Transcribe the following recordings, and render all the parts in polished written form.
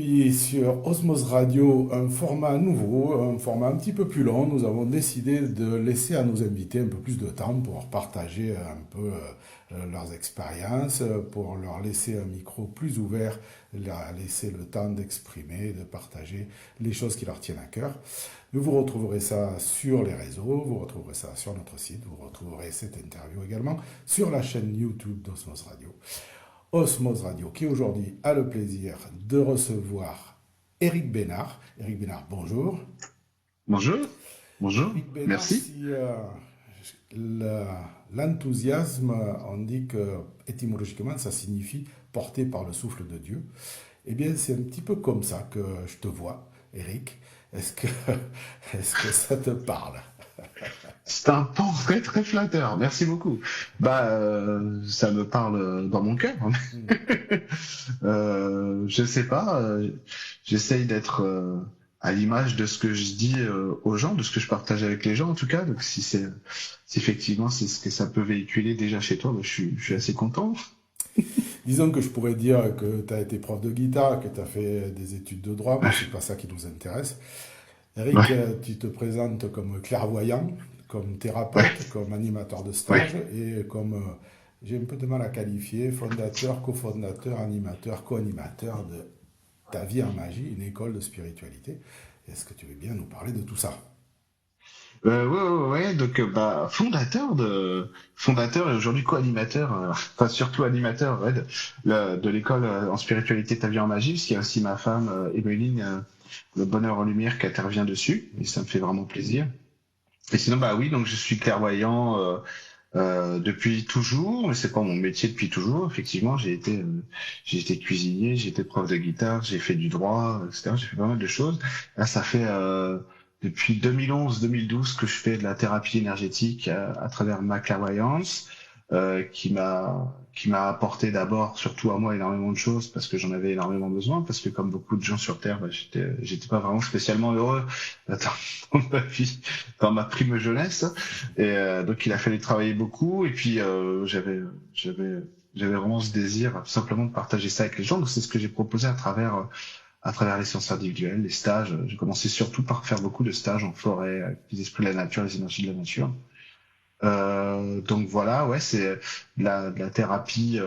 Aujourd'hui, sur Osmose Radio, un format nouveau, un format un petit peu plus long, nous avons décidé de laisser à nos invités un peu plus de temps pour partager un peu leurs expériences, pour leur laisser un micro plus ouvert, leur laisser le temps d'exprimer, de partager les choses qui leur tiennent à cœur. Vous retrouverez ça sur les réseaux, vous retrouverez ça sur notre site, vous retrouverez cette interview également sur la chaîne YouTube d'Osmose Radio. Osmose Radio, qui aujourd'hui a le plaisir de recevoir Éric Bénard. Éric Bénard, bonjour. Bonjour, bonjour, Éric Bénard, merci. si l'enthousiasme, on dit que étymologiquement ça signifie porté par le souffle de Dieu, eh bien c'est un petit peu comme ça que je te vois, Éric. Est-ce que ça te parle? C'est un portrait très flatteur, merci beaucoup. Ça me parle dans mon cœur. Je sais pas, j'essaye d'être à l'image de ce que je dis aux gens, de ce que je partage avec les gens en tout cas. Donc si effectivement c'est ce que ça peut véhiculer déjà chez toi, je suis assez content. Disons que je pourrais dire que tu as été prof de guitare, que tu as fait des études de droit, mais c'est pas ça qui nous intéresse. Eric, Ouais, tu te présentes comme clairvoyant, comme ouais, thérapeute, comme animateur de stage ouais. et comme, j'ai un peu de mal à qualifier, fondateur, cofondateur, animateur, co-animateur de Ta vie en magie, une école de spiritualité. Est-ce que tu veux bien nous parler de tout ça? Ouais. Donc, fondateur et aujourd'hui co-animateur, enfin surtout animateur ouais, de l'école en spiritualité Ta vie en magie, parce qu'il y a aussi ma femme Emeline, le bonheur en lumière qui intervient dessus, et ça me fait vraiment plaisir. Et sinon, bah oui, donc je suis clairvoyant depuis toujours, mais c'est pas mon métier depuis toujours. Effectivement, j'ai été cuisinier, j'ai été prof de guitare, j'ai fait du droit, etc. J'ai fait pas mal de choses. Là, ça fait depuis 2011-2012 que je fais de la thérapie énergétique à travers ma clairvoyance, qui m'a apporté d'abord, surtout à moi, énormément de choses parce que j'en avais énormément besoin, parce que comme beaucoup de gens sur Terre, j'étais pas vraiment spécialement heureux dans dans ma vie, dans ma prime jeunesse. Et donc il a fallu travailler beaucoup. Et puis j'avais j'avais vraiment ce désir tout simplement de partager ça avec les gens. Donc c'est ce que j'ai proposé à travers les séances individuelles, les stages. J'ai commencé surtout par faire beaucoup de stages en forêt, avec les esprits de la nature, les énergies de la nature. Donc voilà, ouais, c'est de la thérapie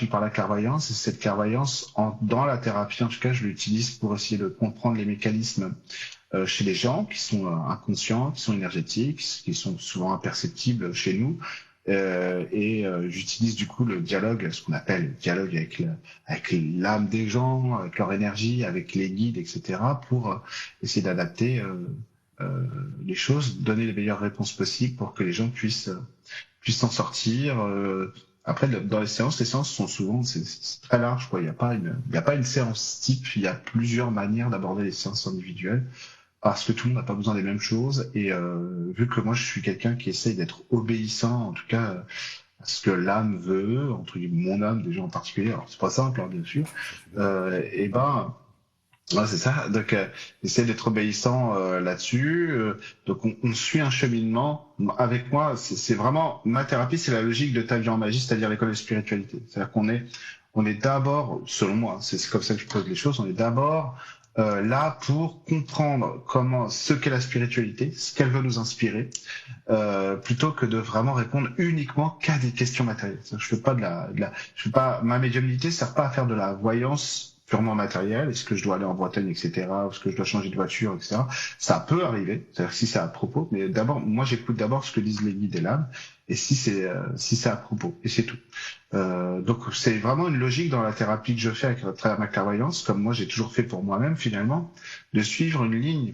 par la clairvoyance. Et cette clairvoyance, dans la thérapie, en tout cas, je l'utilise pour essayer de comprendre les mécanismes chez les gens qui sont inconscients, qui sont énergétiques, qui sont souvent imperceptibles chez nous. J'utilise du coup le dialogue, ce qu'on appelle le dialogue avec l'âme des gens, avec leur énergie, avec les guides, etc., pour essayer d'adapter les choses, donner les meilleures réponses possibles pour que les gens puissent s'en sortir. Après, dans les séances sont souvent c'est très large, quoi. Il y a pas une séance type. Il y a plusieurs manières d'aborder les séances individuelles parce que tout le monde n'a pas besoin des mêmes choses. Et vu que moi je suis quelqu'un qui essaye d'être obéissant, en tout cas à ce que l'âme veut, entre guillemets, mon âme déjà en particulier. Alors c'est pas simple, hein, bien sûr. Ça, je suis d'accord. Et ben Ouais, c'est ça. Donc, essayer d'être obéissant là-dessus. Donc, on suit un cheminement. Avec moi, c'est vraiment ma thérapie, c'est la logique de Ta vie en magie, c'est-à-dire l'école de spiritualité. C'est-à-dire on est d'abord, selon moi, c'est comme ça que je pose les choses, on est d'abord là pour comprendre ce qu'est la spiritualité, ce qu'elle veut nous inspirer, plutôt que de vraiment répondre uniquement qu'à des questions matérielles. Je fais pas je fais pas, ma médiumnité sert pas à faire de la voyance purement matérielle, est-ce que je dois aller en Bretagne, etc., ou est-ce que je dois changer de voiture, etc. Ça peut arriver, c'est-à-dire si c'est à propos, mais d'abord, moi j'écoute d'abord ce que disent les guides et l'âme, et si c'est à propos, et c'est tout. Donc c'est vraiment une logique dans la thérapie que je fais à travers ma clairvoyance, comme moi j'ai toujours fait pour moi-même finalement, de suivre une ligne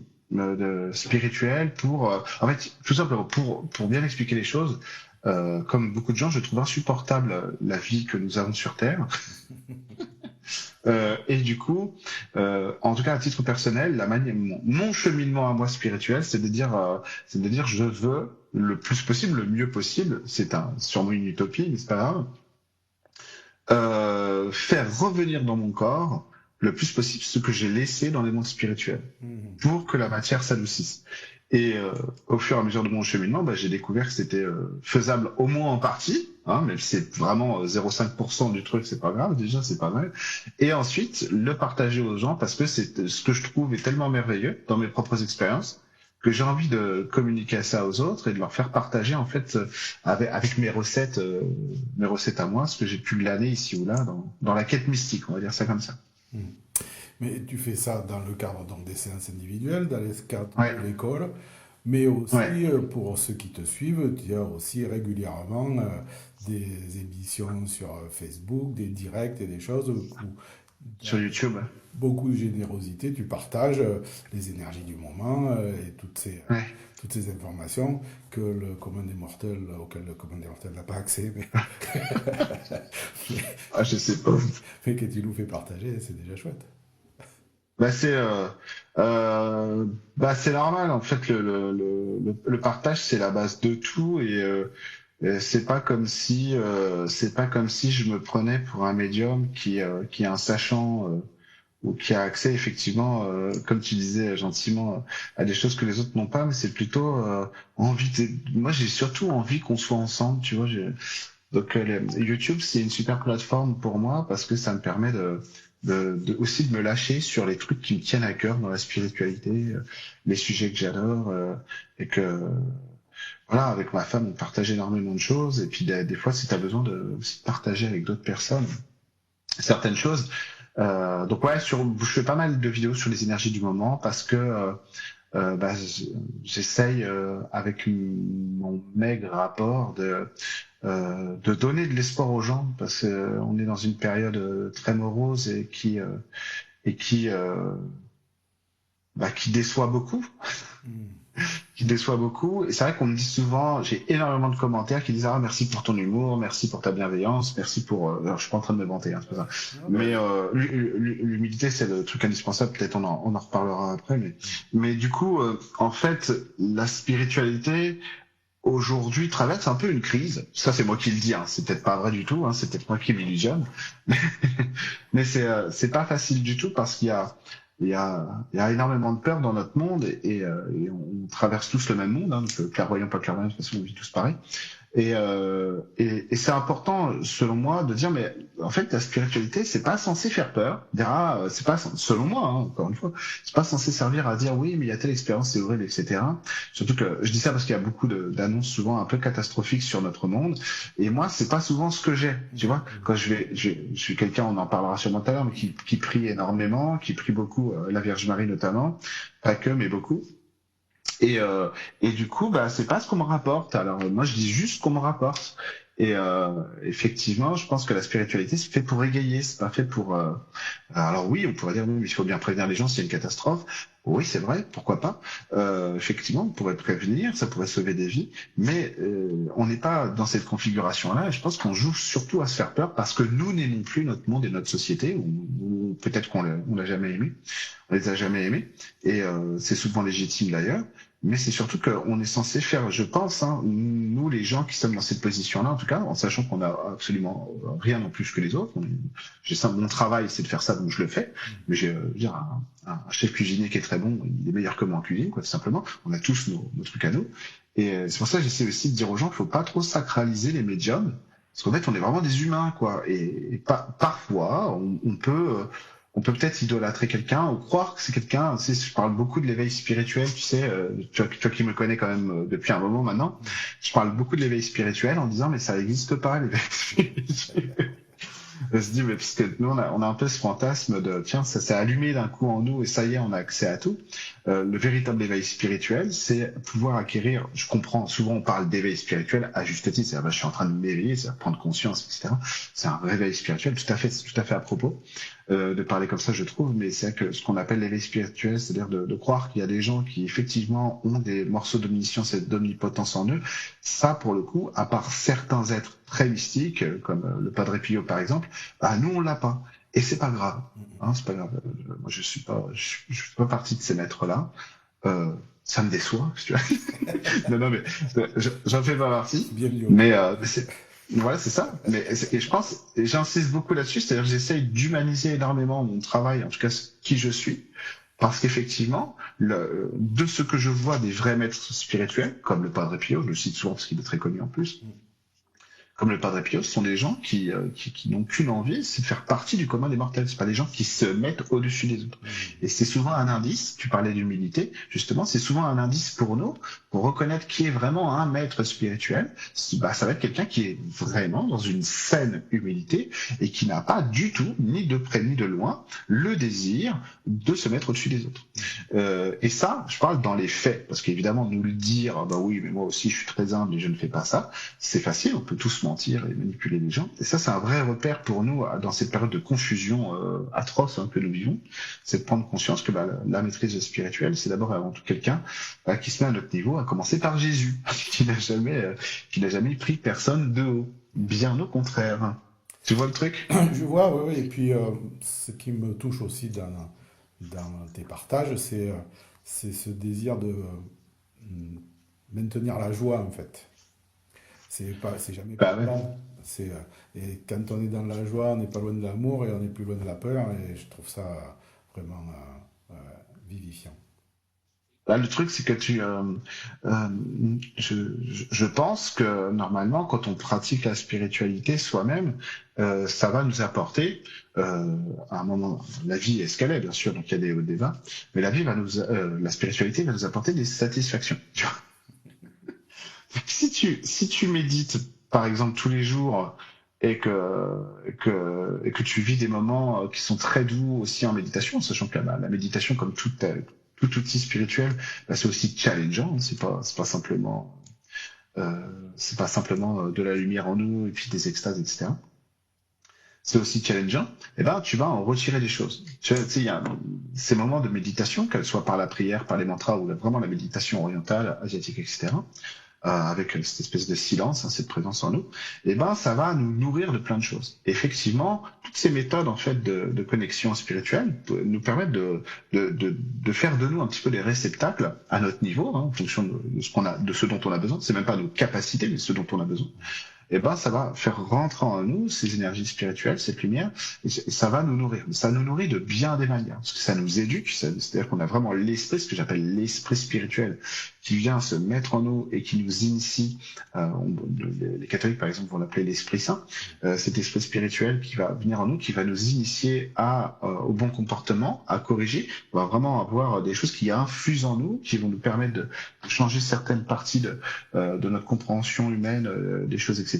spirituelle pour, en fait, tout simplement pour bien expliquer les choses. Comme beaucoup de gens, je trouve insupportable la vie que nous avons sur Terre. Et du coup, en tout cas à titre personnel, mon cheminement à moi spirituel, c'est de dire je veux le plus possible, le mieux possible. Sûrement une utopie, mais c'est pas grave. Faire revenir dans mon corps le plus possible ce que j'ai laissé dans les mondes spirituels Mhm. pour que la matière s'adoucisse. Et au fur et à mesure de mon cheminement, bah, j'ai découvert que c'était faisable au moins en partie, hein, même si c'est vraiment 0,5% du truc, c'est pas grave, déjà c'est pas mal. Et ensuite, le partager aux gens parce que c'est ce que je trouve est tellement merveilleux dans mes propres expériences que j'ai envie de communiquer ça aux autres et de leur faire partager en fait avec mes recettes à moi, ce que j'ai pu glaner ici ou là dans la quête mystique, on va dire ça comme ça. Hmm. Mais tu fais ça dans le cadre donc, des séances individuelles, dans le cadre Ouais, de l'école, mais ouais. aussi pour ceux qui te suivent, tu as aussi régulièrement des émissions sur Facebook, des directs et des choses où, Sur avec YouTube. beaucoup de générosité, tu partages les énergies du moment et Ouais. toutes ces informations que le commun des mortels, auquel le commun des mortels n'a pas accès, mais, Ah, je sais pas. mais que tu nous fais partager, c'est déjà chouette. Bah euh, c'est normal en fait le partage c'est la base de tout et c'est pas comme si je me prenais pour un médium qui est un sachant ou qui a accès effectivement comme tu disais gentiment à des choses que les autres n'ont pas, mais c'est plutôt moi j'ai surtout envie qu'on soit ensemble, tu vois. Donc YouTube, c'est une super plateforme pour moi parce que ça me permet aussi de me lâcher sur les trucs qui me tiennent à cœur dans la spiritualité, les sujets que j'adore, et que voilà, avec ma femme, on partage énormément de choses. Et puis des fois, si tu as besoin de aussi de partager avec d'autres personnes certaines choses. Donc ouais, je fais pas mal de vidéos sur les énergies du moment parce que j'essaye avec mon maigre rapport de donner de l'espoir aux gens parce que on est dans une période très morose et qui déçoit beaucoup, Hmm. qui déçoit beaucoup. Et c'est vrai qu'on me dit souvent, j'ai énormément de commentaires qui disent ah merci pour ton humour, merci pour ta bienveillance, merci pour. Alors, je suis pas en train de me vanter, hein, c'est pas ça. Ah Mais ben, l'humilité c'est le truc indispensable. Peut-être on en reparlera après, mais du coup en fait la spiritualité aujourd'hui traverse un peu une crise. Ça, c'est moi qui le dis, hein. C'est peut-être pas vrai du tout, hein. C'est peut-être moi qui m'illusionne. Mais c'est pas facile du tout parce il y a énormément de peur dans notre monde et on traverse tous le même monde, hein. Donc, clairvoyant, pas clairvoyant, de toute façon, on vit tous pareil. Et c'est important, selon moi, de dire, mais en fait, la spiritualité, c'est pas censé faire peur. Dire, ah, c'est pas, selon moi, hein, encore une fois, c'est pas censé servir à dire, oui, mais il y a telle expérience, c'est horrible, etc. Surtout que je dis ça parce qu'il y a beaucoup d'annonces souvent un peu catastrophiques sur notre monde. Et moi, c'est pas souvent ce que j'ai. Tu vois, quand je suis quelqu'un, on en parlera sûrement tout à l'heure, mais qui prie énormément, qui prie beaucoup, la Vierge Marie notamment, pas que, mais beaucoup. Et, euh, et du coup, bah, c'est pas ce qu'on me rapporte. Alors, moi, je dis juste ce qu'on me rapporte. Et effectivement, je pense que la spiritualité, c'est fait pour égayer, c'est pas fait pour. Alors oui, on pourrait dire oui, mais il faut bien prévenir les gens s'il y a une catastrophe. Oui, c'est vrai, pourquoi pas. Effectivement, on pourrait prévenir, ça pourrait sauver des vies, mais on n'est pas dans cette configuration-là. Et je pense qu'on joue surtout à se faire peur parce que nous n'aimons plus notre monde et notre société, ou peut-être on l'a jamais aimé, on les a jamais aimés, et c'est souvent légitime d'ailleurs. Mais c'est surtout qu'on est censé faire, je pense, hein, nous les gens qui sommes dans cette position-là, en tout cas, en sachant qu'on a absolument rien en plus que les autres. J'ai ça, mon travail, c'est de faire ça, donc je le fais. Mais j'ai, je veux dire, un chef cuisinier qui est très bon, il est meilleur que moi en cuisine, quoi, tout simplement. On a tous nos trucs à nous. Et c'est pour ça que j'essaie aussi de dire aux gens qu'il faut pas trop sacraliser les médiums, parce qu'en fait, on est vraiment des humains, quoi. Et parfois, on peut peut-être idolâtrer quelqu'un ou croire que c'est quelqu'un. Tu sais, je parle beaucoup de l'éveil spirituel, tu sais, toi qui me connais quand même depuis un moment maintenant, je parle beaucoup de l'éveil spirituel en disant mais ça n'existe pas l'éveil spirituel. On se dit mais parce que nous on a un peu ce fantasme de tiens ça s'est allumé d'un coup en nous et ça y est on a accès à tout. Le véritable éveil spirituel c'est pouvoir acquérir. Je comprends souvent on parle d'éveil spirituel à juste titre, c'est-à-dire je suis en train de m'éveiller, c'est prendre conscience etc. C'est un réveil spirituel c'est tout à fait à propos de parler comme ça, je trouve, mais c'est que ce qu'on appelle l'éveil spirituel, c'est-à-dire de croire qu'il y a des gens qui effectivement ont des morceaux d'omniscience et d'omnipotence en eux. Ça, pour le coup, à part certains êtres très mystiques, comme le Padre Pio par exemple, bah nous on l'a pas. Et c'est pas grave, hein, c'est pas grave. Moi je suis pas partie de ces maîtres-là. Ça me déçoit, tu vois. Non, mais j'en fais pas partie. bien lié. Mais voilà, c'est ça. Et je pense, et j'insiste beaucoup là-dessus, c'est-à-dire que j'essaye d'humaniser énormément mon travail, en tout cas qui je suis, Parce qu'effectivement, de ce que je vois des vrais maîtres spirituels, comme le Padre Pio, je le cite souvent parce qu'il est très connu en plus, comme le Padre Pio, ce sont des gens qui n'ont qu'une envie, c'est de faire partie du commun des mortels. C'est pas des gens qui se mettent au-dessus des autres. Et c'est souvent un indice, tu parlais d'humilité, justement, c'est souvent un indice pour nous, pour reconnaître qui est vraiment un maître spirituel. Bah, ça va être quelqu'un qui est vraiment dans une saine humilité et qui n'a pas du tout, ni de près ni de loin, le désir de se mettre au-dessus des autres. Et ça, je parle dans les faits, parce qu'évidemment, nous le dire, bah oui, mais moi aussi, je suis très humble et je ne fais pas ça, c'est facile, on peut tous mentir et manipuler les gens. Et ça, c'est un vrai repère pour nous dans cette période de confusion atroce que nous vivons, c'est de prendre conscience que la maîtrise spirituelle, c'est d'abord et avant tout quelqu'un qui se met à notre niveau, à commencer par Jésus, qui n'a jamais pris personne de haut. Bien au contraire. Tu vois le truc? Je vois, oui, oui. Et puis, ce qui me touche aussi dans tes partages, c'est ce désir de maintenir la joie, en fait. C'est jamais Bah ouais. plan. Et quand on est dans la joie, on n'est pas loin de l'amour et on est plus loin de la peur. Et je trouve ça vraiment vivifiant. Là, le truc, c'est que euh, je pense que normalement, quand on pratique la spiritualité soi-même, ça va nous apporter, à un moment, la vie est ce qu'elle est, bien sûr, donc il y a des hauts et des bas, mais la spiritualité va nous apporter des satisfactions. Tu vois. Si tu médites, par exemple, tous les jours et que tu vis des moments qui sont très doux aussi en méditation, sachant que la méditation, comme tout outil spirituel, bah, c'est aussi challengeant. Hein. C'est pas simplement de la lumière en nous et puis des extases, etc. C'est aussi challengeant. Et ben, tu vas en retirer des choses. Tu sais, il y a ces moments de méditation, qu'elles soient par la prière, par les mantras ou vraiment la méditation orientale, asiatique, etc. Avec cette espèce de silence, cette présence en nous, et ben ça va nous nourrir de plein de choses. Et effectivement, toutes ces méthodes en fait de connexion spirituelle nous permettent de faire de nous un petit peu des réceptacles à notre niveau, en fonction de ce dont on a besoin. C'est même pas nos capacités, mais ce dont on a besoin. Et ben ça va faire rentrer en nous ces énergies spirituelles, cette lumière, et ça va nous nourrir. Ça nous nourrit de bien des manières, parce que ça nous éduque, c'est-à-dire qu'on a vraiment l'esprit, ce que j'appelle l'esprit spirituel, qui vient se mettre en nous et qui nous initie. Les catholiques, par exemple, vont l'appeler l'Esprit Saint, cet esprit spirituel qui va venir en nous, qui va nous initier au bon comportement, à corriger. On va vraiment avoir des choses qui infusent en nous, qui vont nous permettre de changer certaines parties de notre compréhension humaine, des choses, etc.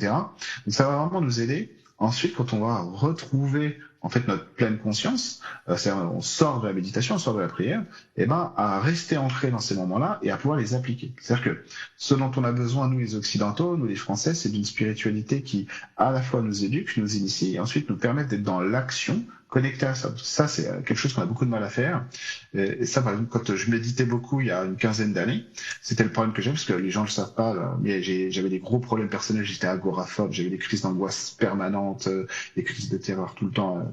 Donc ça va vraiment nous aider. Ensuite, quand on va retrouver en fait notre pleine conscience, c'est-à-dire on sort de la méditation, on sort de la prière, et ben à rester ancré dans ces moments-là et à pouvoir les appliquer. C'est-à-dire que ce dont on a besoin, nous les Occidentaux, nous les Français, c'est d'une spiritualité qui à la fois nous éduque, nous initie, et ensuite nous permet d'être dans l'action, connecté à ça. Ça, c'est quelque chose qu'on a beaucoup de mal à faire. Et ça, par exemple, quand je méditais beaucoup il y a une quinzaine d'années, c'était le problème que j'avais, parce que les gens ne le savent pas, là, mais j'avais des gros problèmes personnels, j'étais agoraphobe, j'avais des crises d'angoisse permanentes, des crises de terreur tout le temps,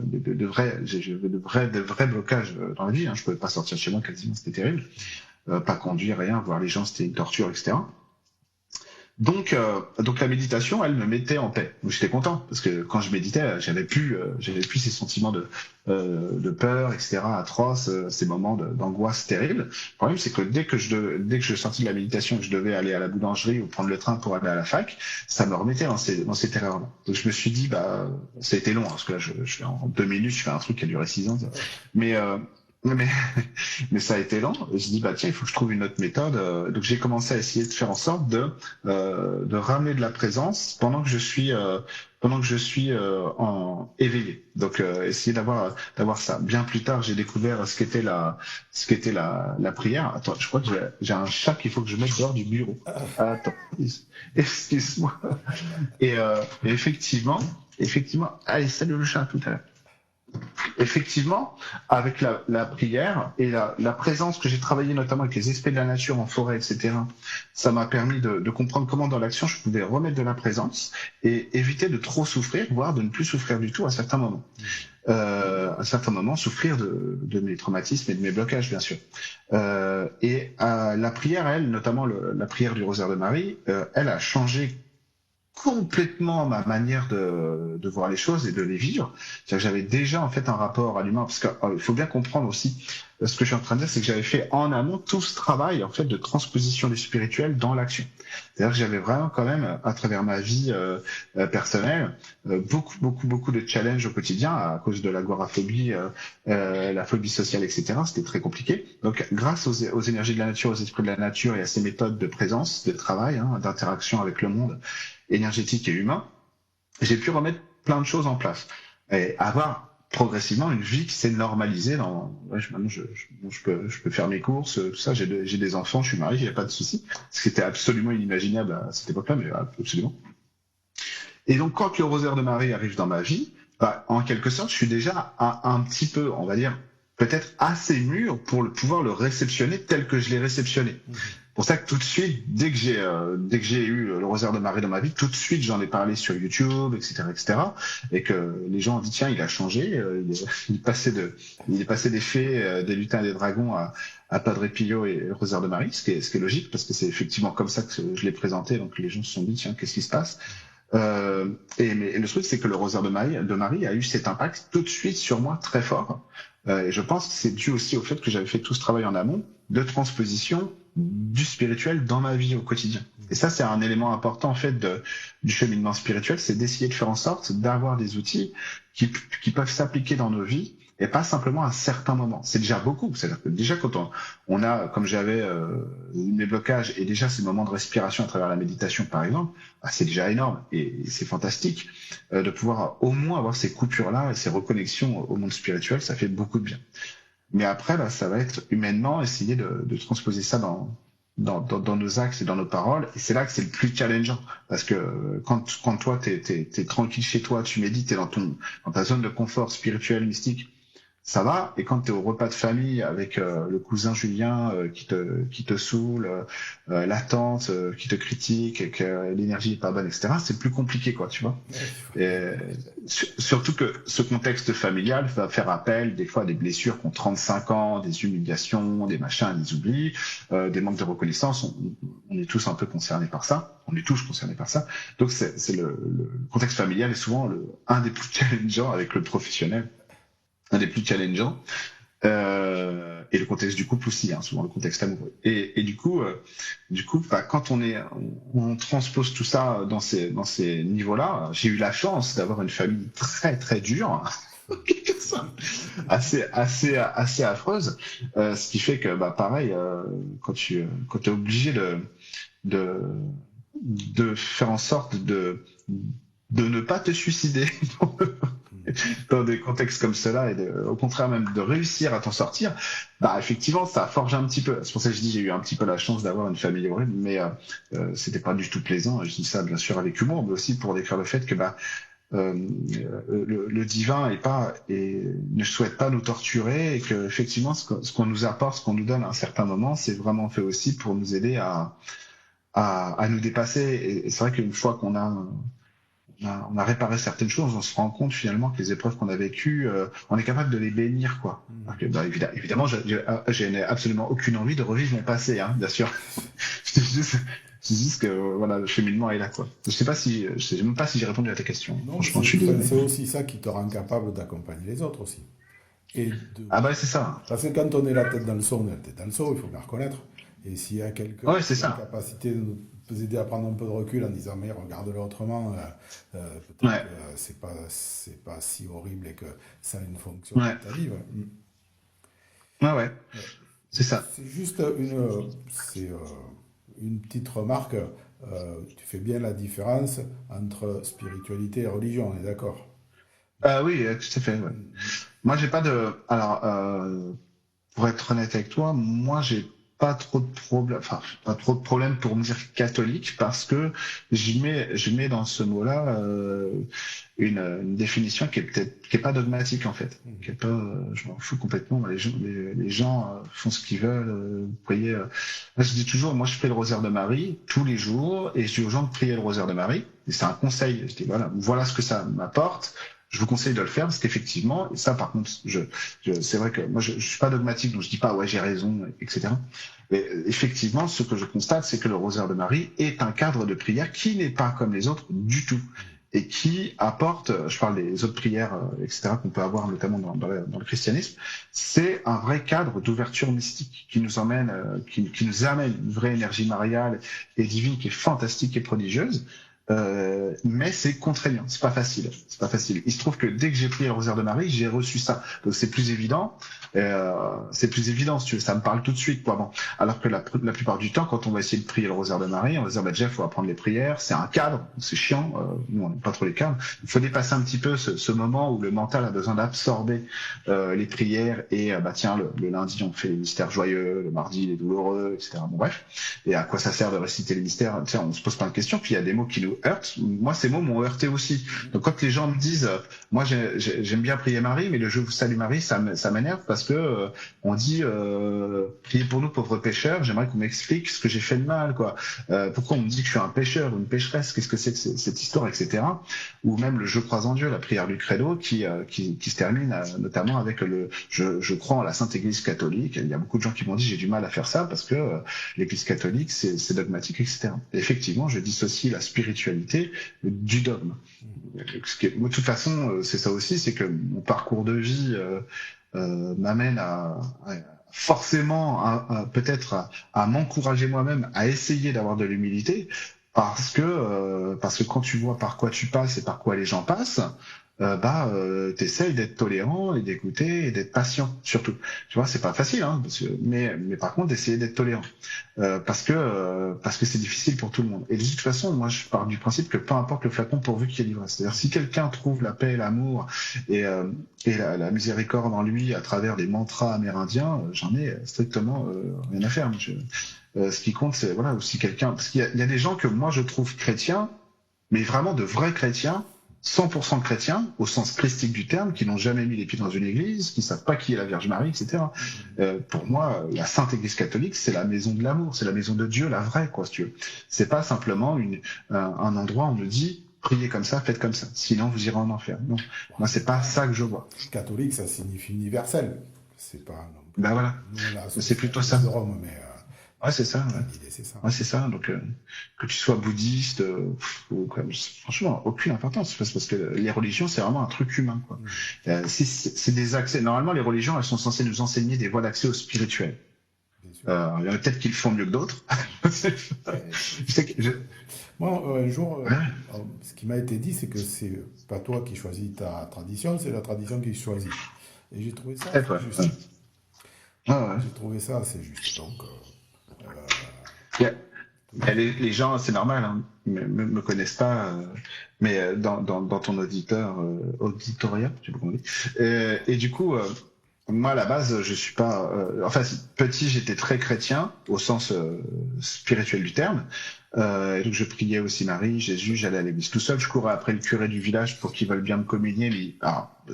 j'avais de vrais blocages dans la vie, hein. Je pouvais pas sortir de chez moi quasiment, c'était terrible. Pas conduire, rien, voir les gens, c'était une torture, etc. Donc la méditation, elle me mettait en paix. Donc j'étais content parce que quand je méditais, j'avais plus ces sentiments de peur, etc. atroces, ces moments d'angoisse terribles. Le problème, c'est que dès que je sortis de la méditation, que je devais aller à la boulangerie ou prendre le train pour aller à la fac, ça me remettait dans ces terreurs-là. Donc je me suis dit, bah ça a été long, hein, parce que là, je fais en 2 minutes, je fais un truc qui a duré 6 ans. Mais mais, mais ça a été lent. Et je dis bah tiens, il faut que je trouve une autre méthode. Donc j'ai commencé à essayer de faire en sorte de ramener de la présence pendant que je suis en éveillé. Donc essayer d'avoir ça. Bien plus tard, j'ai découvert ce qu'était la prière. Attends, je crois que j'ai un chat qu'il faut que je mette dehors du bureau. Attends, excuse-moi. Et effectivement, allez, salut le chat, à tout à l'heure. Effectivement, avec la prière et la présence que j'ai travaillé notamment avec les aspects de la nature en forêt, etc., ça m'a permis de comprendre comment dans l'action je pouvais remettre de la présence et éviter de trop souffrir, voire de ne plus souffrir du tout à certains moments. À certains moments, souffrir de mes traumatismes et de mes blocages, bien sûr. La prière, elle, notamment la prière du Rosaire de Marie, elle a changé complètement ma manière de voir les choses et de les vivre. C'est-à-dire que j'avais déjà en fait un rapport à l'humain, parce qu'il faut bien comprendre aussi, ce que je suis en train de dire, c'est que j'avais fait en amont tout ce travail en fait de transposition du spirituel dans l'action. C'est-à-dire que j'avais vraiment quand même, à travers ma vie personnelle, beaucoup de challenges au quotidien à cause de l'agoraphobie, la phobie sociale, etc. C'était très compliqué. Donc grâce aux énergies de la nature, aux esprits de la nature et à ces méthodes de présence, de travail, d'interaction avec le monde énergétique et humain, j'ai pu remettre plein de choses en place et avoir progressivement une vie qui s'est normalisée. Maintenant, je peux faire mes courses, tout ça. J'ai des enfants, je suis marié, il n'y a pas de souci. Ce qui était absolument inimaginable à cette époque-là, mais absolument. Et donc, quand le rosaire de Marie arrive dans ma vie, en quelque sorte, je suis déjà un petit peu, on va dire, peut-être assez mûr pour pouvoir le réceptionner tel que je l'ai réceptionné. Pour ça que tout de suite, dès que j'ai eu le rosaire de Marie dans ma vie, tout de suite j'en ai parlé sur YouTube, etc., et que les gens ont dit tiens, il a changé, il est passé des fées, des lutins et des dragons à Padre Pio et le rosaire de Marie, ce qui est logique parce que c'est effectivement comme ça que je l'ai présenté, donc les gens se sont dit tiens, qu'est-ce qui se passe? Mais le truc c'est que le rosaire de Marie a eu cet impact tout de suite sur moi très fort. Et je pense que c'est dû aussi au fait que j'avais fait tout ce travail en amont de transposition du spirituel dans ma vie au quotidien. Et ça, c'est un élément important en fait du cheminement spirituel, c'est d'essayer de faire en sorte d'avoir des outils qui peuvent s'appliquer dans nos vies et pas simplement à certains moments. C'est déjà beaucoup. C'est-à-dire que déjà quand on a, comme j'avais mes blocages et déjà ces moments de respiration à travers la méditation par exemple, c'est déjà énorme et c'est fantastique de pouvoir au moins avoir ces coupures-là et ces reconnexions au monde spirituel, ça fait beaucoup de bien. Mais après, ça va être humainement essayer de transposer ça dans nos actes et dans nos paroles. Et c'est là que c'est le plus challengeant. Parce que quand toi, t'es tranquille chez toi, tu médites, t'es dans ta zone de confort spirituel, mystique, ça va. Et quand tu es au repas de famille avec le cousin Julien qui te saoule, la tante qui te critique et que l'énergie est pas bonne, etc., c'est plus compliqué, quoi, tu vois. Et, surtout que ce contexte familial va faire appel des fois à des blessures qui ont 35 ans, des humiliations, des machins, des oublis, des manques de reconnaissance. On est tous un peu concernés par ça. On est tous concernés par ça. Donc c'est le contexte familial est souvent un des plus challengeants avec le professionnel. Un des plus challengeants, et le contexte du couple aussi, souvent le contexte amoureux. Et du coup, quand on transpose tout ça dans ces niveaux-là, j'ai eu la chance d'avoir une famille très très dure, assez affreuse, ce qui fait que pareil, quand tu es obligé de faire en sorte de ne pas te suicider dans des contextes comme cela et au contraire même de réussir à t'en sortir, effectivement ça forge un petit peu. C'est pour ça que je dis j'ai eu un petit peu la chance d'avoir une famille horrible, mais c'était pas du tout plaisant. Je dis ça bien sûr avec humour, mais aussi pour décrire le fait que le divin ne souhaite pas nous torturer et que effectivement ce qu'on nous apporte, ce qu'on nous donne à un certain moment, c'est vraiment fait aussi pour nous aider à nous dépasser. Et c'est vrai qu'une fois qu'on on a réparé certaines choses, on se rend compte finalement que les épreuves qu'on a vécues, on est capable de les bénir, quoi. Alors que, évidemment, j'ai absolument aucune envie de revivre mon passé, bien sûr. C'est juste que voilà, le cheminement est là, quoi. Je sais même pas si j'ai répondu à ta question. Non, franchement, je suis désolé. C'est aussi ça qui te rend capable d'accompagner les autres aussi. C'est ça. Parce que quand on est la tête dans le seau, on est la tête dans le seau, il faut bien reconnaître. Et s'il y a quelqu'un qui a la capacité de nous aider à prendre un peu de recul en disant mais regarde-le autrement, peut-être que c'est pas si horrible et que ça a une fonction dans ta vie. Ouais. C'est ça. C'est juste une petite remarque. Tu fais bien la différence entre spiritualité et religion, on est d'accord? Oui, tout à fait. Ouais. Moi, j'ai pas de. Alors, pour être honnête avec toi, moi, j'ai pas trop de problème pour me dire catholique parce que je mets dans ce mot-là une définition qui est pas dogmatique en fait, qui est pas, je m'en fous complètement. Les gens font ce qu'ils veulent, prier. Je dis toujours, moi je fais le rosaire de Marie tous les jours et je dis aux gens de prier le rosaire de Marie. Et c'est un conseil. Je dis voilà ce que ça m'apporte. je vous conseille de le faire parce qu'effectivement, et ça par contre, c'est vrai que moi je suis pas dogmatique, donc je dis pas ouais j'ai raison, etc. Mais effectivement, ce que je constate, c'est que le Rosaire de Marie est un cadre de prière qui n'est pas comme les autres du tout et qui apporte, je parle des autres prières, etc., qu'on peut avoir notamment dans le christianisme, c'est un vrai cadre d'ouverture mystique qui nous emmène, qui nous amène une vraie énergie mariale et divine qui est fantastique et prodigieuse. Mais c'est contraignant, c'est pas facile. Il se trouve que dès que j'ai prié le Rosaire de Marie, j'ai reçu ça, donc c'est plus évident. Si tu veux, ça me parle tout de suite, quoi. Bon, alors que la plupart du temps, quand on va essayer de prier le Rosaire de Marie, on va se dire bah Jeff, faut apprendre les prières, c'est un cadre, c'est chiant. Nous, on n'aime pas trop les cadres. Il faut dépasser un petit peu ce moment où le mental a besoin d'absorber les prières et bah tiens, le lundi on fait les mystères joyeux, le mardi les douloureux, etc. Bon bref. Et à quoi ça sert de réciter les mystères? Tiens, on se pose plein de questions. Puis il y a des mots qui nous heurtent. Moi, ces mots m'ont heurté aussi. Donc quand les gens me disent, moi j'aime bien prier Marie, mais le Je vous salue Marie, ça m'énerve parce que on dit priez pour nous pauvres pécheurs. J'aimerais qu'on m'explique ce que j'ai fait de mal, quoi. Pourquoi on me dit que je suis un pécheur ou une pécheresse? Qu'est-ce que c'est que cette histoire, etc. Ou même le Je crois en Dieu, la prière du credo, qui se termine notamment avec le je crois en la Sainte Église catholique. Il y a beaucoup de gens qui m'ont dit j'ai du mal à faire ça parce que l'Église catholique c'est dogmatique, etc. Et effectivement, je dissocie la spiritualité du dogme. De toute façon, c'est ça aussi, c'est que mon parcours de vie m'amène forcément peut-être à m'encourager moi-même à essayer d'avoir de l'humilité parce que quand tu vois par quoi tu passes et par quoi les gens passent, t'essayes d'être tolérant et d'écouter et d'être patient surtout. Tu vois, c'est pas facile, hein, mais par contre d'essayer d'être tolérant parce que c'est difficile pour tout le monde. Et de toute façon, moi je pars du principe que peu importe le flacon pourvu qu'il y ait l'ivresse. C'est-à-dire si quelqu'un trouve la paix, l'amour et la miséricorde en lui à travers des mantras amérindiens, j'en ai strictement rien à faire. Ce qui compte, c'est voilà, aussi quelqu'un, parce qu'il y a des gens que moi je trouve chrétiens, mais vraiment de vrais chrétiens, 100% chrétiens, au sens christique du terme, qui n'ont jamais mis les pieds dans une église, qui savent pas qui est la Vierge Marie, etc. Pour moi, la Sainte Église catholique, c'est la maison de l'amour, c'est la maison de Dieu, la vraie, quoi, si tu veux. C'est pas simplement un endroit où on nous dit, priez comme ça, faites comme ça, sinon vous irez en enfer. Non, moi c'est pas ça que je vois. Catholique, ça signifie universel. C'est pas. Ben voilà, c'est plutôt ça. De Rome, mais. Ouais, c'est ça. Ouais. L'idée, c'est ça. Ouais, c'est ça. Donc, que tu sois bouddhiste, ou franchement, aucune importance. Parce que les religions, c'est vraiment un truc humain, quoi. C'est des accès. Normalement, les religions, elles sont censées nous enseigner des voies d'accès au spirituel. Il y en a peut-être qui le font mieux que d'autres. Moi, un jour, ce qui m'a été dit, c'est que c'est pas toi qui choisis ta tradition, c'est la tradition qui choisit. Et j'ai trouvé ça assez juste. Ouais. J'ai trouvé ça assez juste. Donc. Les gens, c'est normal, hein, me connaissent pas, mais dans ton auditoria, je sais pas comment on dit. Et du coup, moi à la base, je suis pas. Enfin, petit, j'étais très chrétien au sens spirituel du terme. Et donc je priais aussi Marie, Jésus, j'allais à l'église tout seul, je courais après le curé du village pour qu'il veuille bien me communier, mais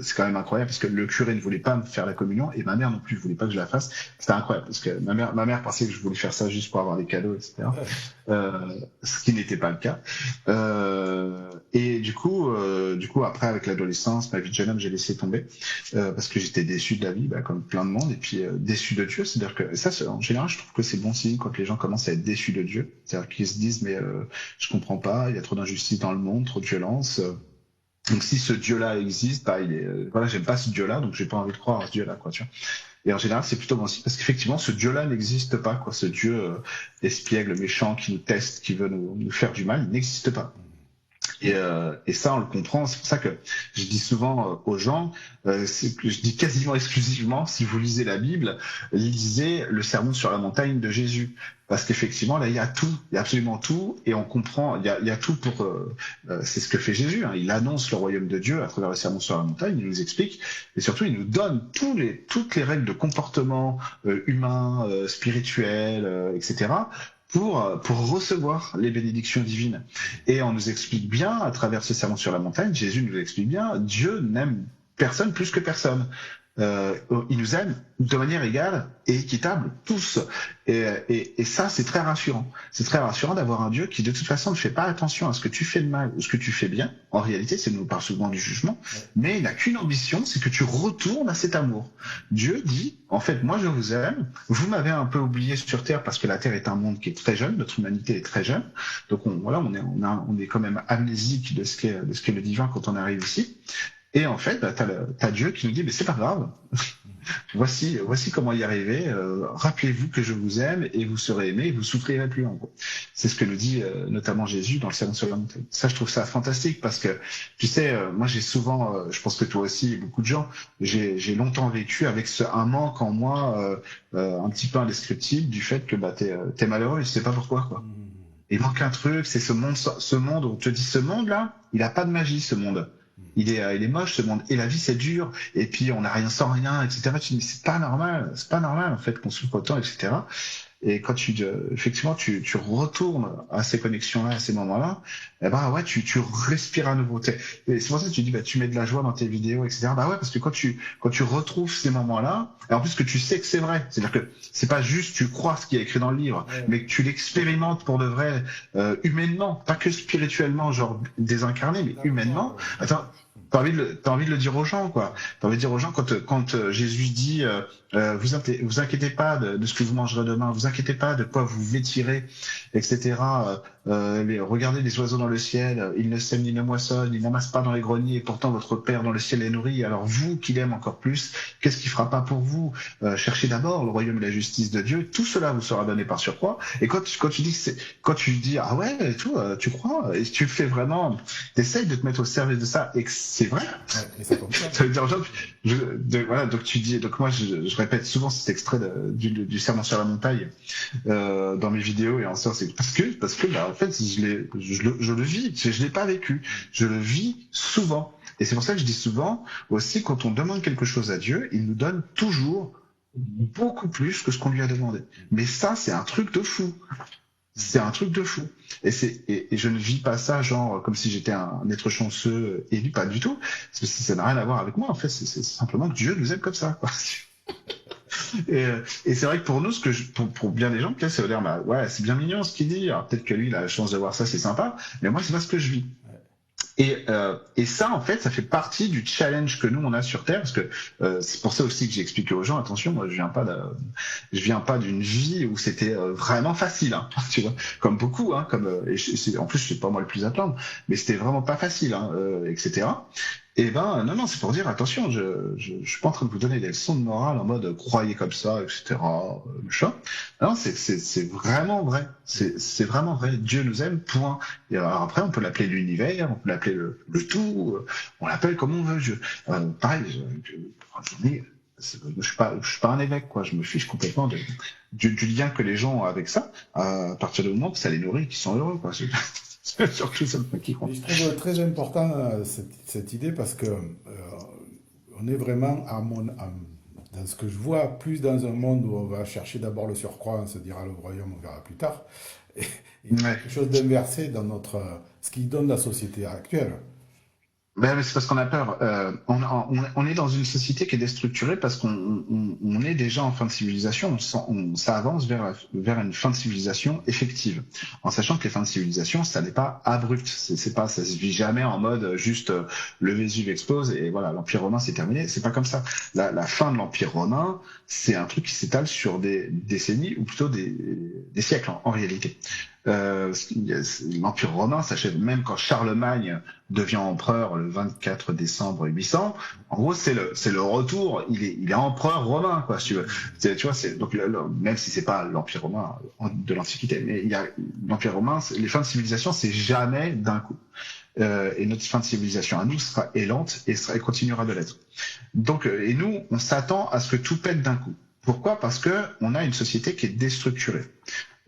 c'est quand même incroyable parce que le curé ne voulait pas me faire la communion et ma mère non plus ne voulait pas que je la fasse. C'était incroyable parce que ma mère pensait que je voulais faire ça juste pour avoir des cadeaux, etc. Ce qui n'était pas le cas. Et du coup après avec l'adolescence, ma vie de jeune homme, j'ai laissé tomber parce que j'étais déçu de la vie, comme plein de monde, et puis déçu de Dieu. C'est-à-dire que ça, en général, je trouve que c'est bon signe quand les gens commencent à être déçus de Dieu. C'est-à-dire qu'ils se disent mais je comprends pas, il y a trop d'injustice dans le monde, trop de violence. Donc si ce Dieu-là existe, j'aime pas ce Dieu-là, donc j'ai pas envie de croire à ce Dieu-là, quoi, tu vois. Et en général, c'est plutôt bon signe parce qu'effectivement, ce Dieu-là n'existe pas, quoi. Ce Dieu espiègle, méchant, qui nous teste, qui veut nous faire du mal, il n'existe pas. Et ça, on le comprend. C'est pour ça que je dis souvent aux gens, je dis quasiment exclusivement, si vous lisez la Bible, lisez le Sermon sur la montagne de Jésus. Parce qu'effectivement, là, il y a tout, il y a absolument tout, et on comprend, il y a tout pour... c'est ce que fait Jésus, hein. Il annonce le royaume de Dieu à travers le Sermon sur la montagne, il nous explique, et surtout, il nous donne toutes les règles de comportement humain, spirituel, etc., pour recevoir les bénédictions divines. Et on nous explique bien, à travers ce Sermon sur la montagne, Jésus nous explique bien, Dieu n'aime personne plus que personne. il nous aime de manière égale et équitable, tous. Et ça, c'est très rassurant. C'est très rassurant d'avoir un Dieu qui, de toute façon, ne fait pas attention à ce que tu fais de mal ou ce que tu fais bien. En réalité, c'est nous parle souvent du jugement, mais il n'a qu'une ambition, c'est que tu retournes à cet amour. Dieu dit, en fait, moi, je vous aime. Vous m'avez un peu oublié sur Terre parce que la Terre est un monde qui est très jeune, notre humanité est très jeune. Donc, on est quand même amnésique de ce qu'est le divin quand on arrive ici. Et en fait, t'as Dieu qui nous dit, mais c'est pas grave. Voici comment y arriver. Rappelez-vous que je vous aime et vous serez aimé et vous souffrirez plus, en gros. C'est ce que nous dit notamment Jésus dans le Sermon sur la montagne. Ça, je trouve ça fantastique parce que, tu sais, moi j'ai souvent, je pense que toi aussi, et beaucoup de gens, j'ai longtemps vécu avec un manque en moi un petit peu indescriptible du fait que t'es malheureux et tu sais pas pourquoi, quoi. Il manque un truc, c'est ce monde où on te dit ce monde-là, il a pas de magie, ce monde. Il est moche, ce monde. Et la vie, c'est dur. Et puis, on n'a rien sans rien, etc. Tu te dis, mais c'est pas normal, en fait, qu'on souffre autant, etc. Et quand effectivement, tu retournes à ces connexions-là, à ces moments-là, eh ben, ouais, tu respires à nouveau. Et c'est pour ça que tu dis, bah, tu mets de la joie dans tes vidéos, etc. Bah ouais, parce que quand tu retrouves ces moments-là, et en plus que tu sais que c'est vrai, c'est-à-dire que c'est pas juste tu crois ce qui est écrit dans le livre, mais que tu l'expérimentes pour de vrai, humainement, pas que spirituellement, genre désincarné, mais humainement. Attends. T'as envie de le dire aux gens, quoi. T'as envie de dire aux gens quand Jésus dit vous inquiétez pas de ce que vous mangerez demain, vous inquiétez pas de quoi vous vêtirez, etc. Regardez les oiseaux dans le ciel, ils ne sèment ni ne moissonnent, ils n'amassent pas dans les greniers, et pourtant votre Père dans le ciel les nourrit. Alors vous qui l'aimez encore plus, qu'est-ce qui fera pas pour vous? Cherchez d'abord le royaume et la justice de Dieu, tout cela vous sera donné par surcroît. Et quand tu dis ah ouais et tout, tu crois, et tu fais vraiment, t'essayes de te mettre au service de ça, et que c'est vrai. Et ça tombe bien. Ça veut dire voilà, donc tu dis, donc moi je répète souvent cet extrait du Sermon sur la montagne dans mes vidéos, et en sort, c'est parce que bah en fait je le vis, je l'ai pas vécu, je le vis souvent. Et c'est pour ça que je dis souvent aussi, quand on demande quelque chose à Dieu, il nous donne toujours beaucoup plus que ce qu'on lui a demandé. Mais ça, c'est un truc de fou. C'est un truc de fou. Et je ne vis pas ça genre comme si j'étais un être chanceux élu, pas du tout. Parce que ça n'a rien à voir avec moi. En fait, c'est simplement que Dieu nous aime comme ça, quoi. Et c'est vrai que pour nous, pour bien des gens, peut-être ça veut dire, bah ouais, c'est bien mignon ce qu'il dit. Alors peut-être que lui, il a la chance de voir ça, c'est sympa. Mais moi, c'est pas ce que je vis. Et ça, en fait, ça fait partie du challenge que nous on a sur Terre, parce que c'est pour ça aussi que j'ai expliqué aux gens, attention, moi je viens pas d'une vie où c'était vraiment facile, hein, tu vois, comme beaucoup, hein, en plus c'est pas moi le plus à plaindre, mais c'était vraiment pas facile, hein, etc. Et ben non, c'est pour dire attention, je suis pas en train de vous donner des leçons de morale en mode croyez comme ça, etc. Machin. Non, c'est vraiment vrai. C'est vraiment vrai. Dieu nous aime. Point. Et alors après, on peut l'appeler l'univers, on peut l'appeler le tout. On l'appelle comme on veut. Pareil. Je suis pas un évêque, quoi. Je me fiche complètement du lien que les gens ont avec ça. À partir du moment que ça les nourrit, qu'ils sont heureux, quoi. C'est surtout ça qui compte. Et je trouve très important cette idée parce que on est vraiment dans ce que je vois, plus dans un monde où on va chercher d'abord le surcroît, on se dira le royaume, on verra plus tard. Et quelque chose d'inversé dans ce qui donne la société actuelle. Mais c'est parce qu'on a peur. On est dans une société qui est déstructurée parce qu'on est déjà en fin de civilisation. Ça avance vers une fin de civilisation effective, en sachant que les fins de civilisation, ça n'est pas abrupt. C'est pas, ça se vit jamais en mode juste le Vésuve explose et voilà, l'Empire romain c'est terminé. C'est pas comme ça. La fin de l'Empire romain, c'est un truc qui s'étale sur des décennies ou plutôt des siècles en réalité. L'Empire romain s'achève même quand Charlemagne devient empereur le 24 décembre 800. En gros, c'est le retour. Il est empereur romain, quoi, si tu veux. Tu vois, donc même si c'est pas l'Empire romain de l'Antiquité, mais il y a l'Empire romain. Les fins de civilisation, c'est jamais d'un coup. Et notre fin de civilisation à nous sera lente et continuera de l'être. Donc, et nous, on s'attend à ce que tout pète d'un coup. Pourquoi ? Parce que on a une société qui est déstructurée.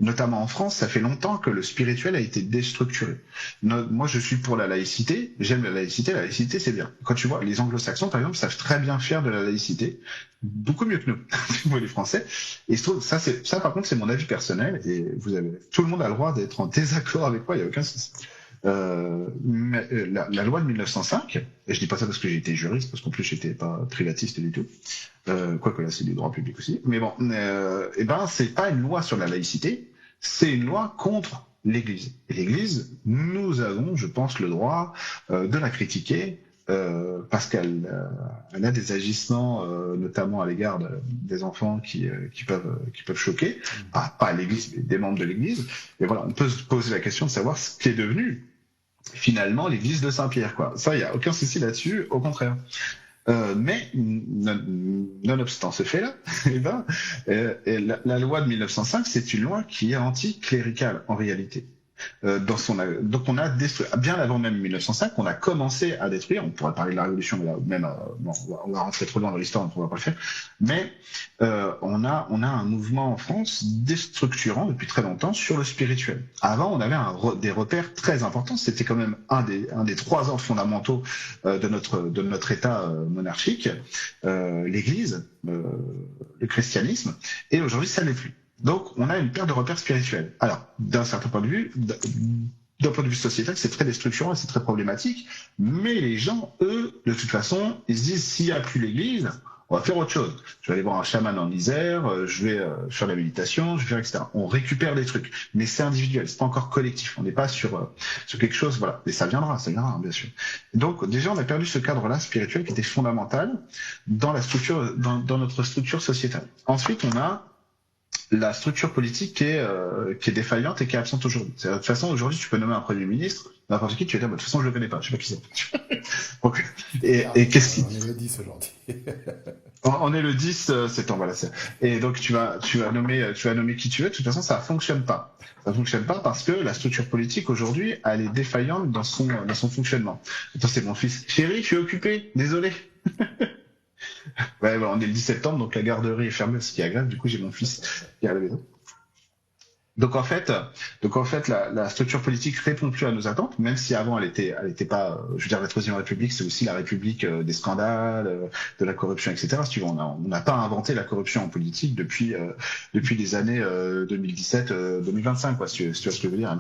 Notamment en France, ça fait longtemps que le spirituel a été déstructuré. Moi, je suis pour la laïcité. J'aime la laïcité. La laïcité, c'est bien. Quand tu vois, les anglo-saxons, par exemple, savent très bien faire de la laïcité. Beaucoup mieux que nous, les Français. Et je trouve, ça, par contre, c'est mon avis personnel. Et tout le monde a le droit d'être en désaccord avec moi. Il n'y a aucun souci. La loi de 1905, et je dis pas ça parce que j'ai été juriste, parce qu'en plus j'étais pas privatiste du tout, quoique là c'est du droit public aussi, mais bon, et ben c'est pas une loi sur la laïcité, c'est une loi contre l'Église. Et l'Église, nous avons, je pense, le droit de la critiquer, parce elle a des agissements, notamment à l'égard des enfants qui peuvent choquer, pas l'Église, mais des membres de l'Église. Et voilà, on peut se poser la question de savoir ce qu'est devenu finalement l'Église de Saint-Pierre, quoi. Ça, il y a aucun souci là-dessus, au contraire. Mais nonobstant ce fait-là, eh ben, la loi de 1905, c'est une loi qui est anticléricale en réalité. Donc on a détruit, bien avant même 1905, on a commencé à détruire. On pourrait parler de la Révolution, mais là, même bon, on va rentrer trop loin dans l'histoire, donc on va pas le faire. Mais on a un mouvement en France déstructurant depuis très longtemps sur le spirituel. Avant, on avait des repères très importants. C'était quand même un des trois ordres fondamentaux de notre État monarchique, l'Église, le christianisme, et aujourd'hui ça l'est plus. Donc, on a une perte de repères spirituels. Alors, d'un certain point de vue, d'un point de vue sociétal, c'est très destructurant et c'est très problématique. Mais les gens, eux, de toute façon, ils se disent, s'il n'y a plus l'église, on va faire autre chose. Je vais aller voir un chaman en Isère, je vais faire la méditation, je vais faire etc. On récupère des trucs. Mais c'est individuel, c'est pas encore collectif. On n'est pas sur quelque chose, voilà. Et ça viendra, hein, bien sûr. Donc, déjà, on a perdu ce cadre-là spirituel qui était fondamental dans dans notre structure sociétale. Ensuite, on a la structure politique qui est défaillante et qui est absente aujourd'hui. De toute façon, aujourd'hui, tu peux nommer un Premier ministre, n'importe qui, tu vas dire, bah, de toute façon, je le connais pas, je sais pas qui c'est. Donc, et qu'est-ce qui... On est le 10 aujourd'hui. On est le 10 septembre, voilà. Et donc, tu vas nommer qui tu veux. De toute façon, ça fonctionne pas. Ça fonctionne pas parce que la structure politique aujourd'hui, elle est défaillante dans son fonctionnement. Attends, c'est mon fils. Chérie, je suis occupé. Désolé. Ouais, on est le 10 septembre, donc la garderie est fermée parce qu'il y a grève. Du coup, j'ai mon fils qui est à la maison. Donc en fait, la structure politique répond plus à nos attentes, même si avant elle était pas, je veux dire, la Troisième République, c'est aussi la République des scandales, de la corruption, etc. Si tu veux, on n'a pas inventé la corruption en politique depuis les années 2017-2025, quoi. Si tu vois ce que je veux dire,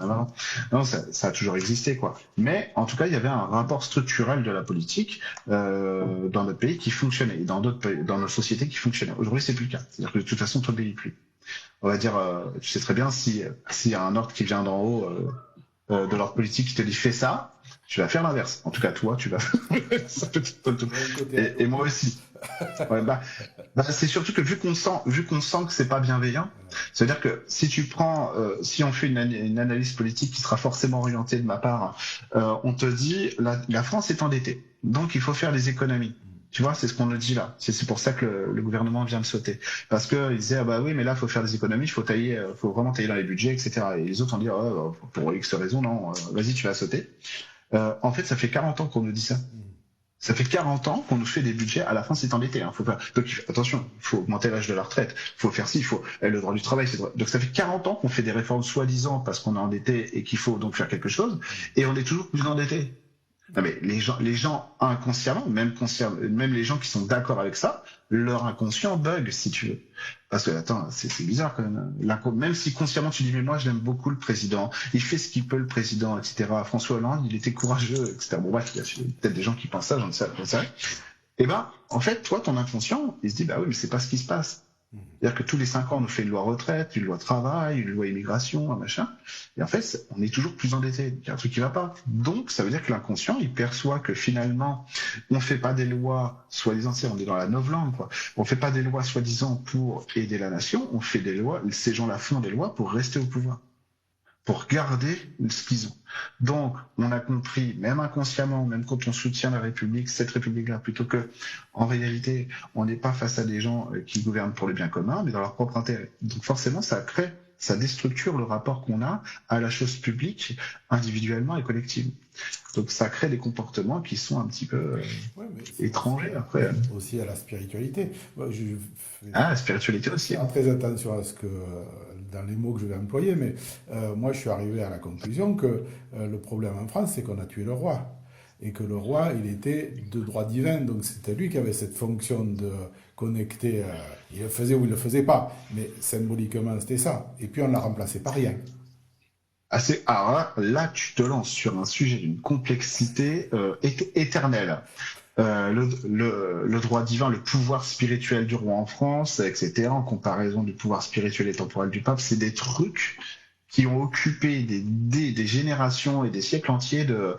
non, ça a toujours existé, quoi. Mais en tout cas, il y avait un rapport structurel de la politique dans notre pays qui fonctionnait, et dans d'autres pays, dans nos sociétés qui fonctionnaient. Aujourd'hui, c'est plus le cas. C'est-à-dire que de toute façon, tout n'obéit plus. On va dire, tu sais très bien, s'il y a un ordre qui vient d'en haut de l'ordre politique qui te dit fais ça, tu vas faire l'inverse. En tout cas, toi, tu vas. Et moi aussi. Ouais, c'est surtout que vu qu'on sent que c'est pas bienveillant, c'est-à-dire que si tu prends, si on fait une analyse politique qui sera forcément orientée de ma part, on te dit la France est endettée, donc il faut faire des économies. Tu vois, c'est ce qu'on nous dit là. C'est pour ça que le gouvernement vient de sauter. Parce que ils disaient, ah bah oui, mais là, faut faire des économies, faut vraiment tailler dans les budgets, etc. Et les autres ont dit, oh, pour X raison, non, vas-y, tu vas sauter. En fait, ça fait 40 ans qu'on nous dit ça. Ça fait 40 ans qu'on nous fait des budgets. À la fin, c'est endetté. Faut pas... Donc, attention, il faut augmenter l'âge de la retraite. Il faut faire ci, il faut le droit du travail. Donc, ça fait 40 ans qu'on fait des réformes soi-disant parce qu'on est endetté et qu'il faut donc faire quelque chose. Et on est toujours plus endetté. Non mais les gens inconsciemment, même les gens qui sont d'accord avec ça, leur inconscient bug si tu veux. Parce que attends, c'est bizarre quand même. Même si consciemment tu dis mais moi j'aime beaucoup le président, il fait ce qu'il peut le président, etc. François Hollande, il était courageux, etc. Bon bref, il y a peut-être des gens qui pensent ça, j'en sais rien. Et ben en fait toi ton inconscient, il se dit bah oui mais c'est pas ce qui se passe. C'est-à-dire que tous les 5 ans, on nous fait une loi retraite, une loi travail, une loi immigration, un machin. Et en fait, on est toujours plus endetté. Il y a un truc qui va pas. Donc, ça veut dire que l'inconscient, il perçoit que finalement, on fait pas des lois, soi-disant, on est dans la novlangue, quoi. On fait pas des lois, soi-disant, pour aider la nation. On fait des lois, ces gens-là font des lois pour rester au pouvoir, pour garder ce qu'ils ont. Donc, on a compris, même inconsciemment, même quand on soutient la République, cette République-là, plutôt que, en réalité, on n'est pas face à des gens qui gouvernent pour le bien commun, mais dans leur propre intérêt. Donc, forcément, ça déstructure le rapport qu'on a à la chose publique, individuellement et collectivement. Donc, ça crée des comportements qui sont un petit peu étrangers, après. Aussi à la spiritualité. La spiritualité aussi. Fais très attention à ce que... dans les mots que je vais employer, mais moi je suis arrivé à la conclusion que le problème en France, c'est qu'on a tué le roi. Et que le roi, il était de droit divin, donc c'était lui qui avait cette fonction de connecter, il le faisait ou il le faisait pas, mais symboliquement c'était ça. Et puis on l'a remplacé par rien. Alors là, tu te lances sur un sujet d'une complexité éternelle. Le droit divin, le pouvoir spirituel du roi en France, etc., en comparaison du pouvoir spirituel et temporel du pape, c'est des trucs qui ont occupé des générations et des siècles entiers de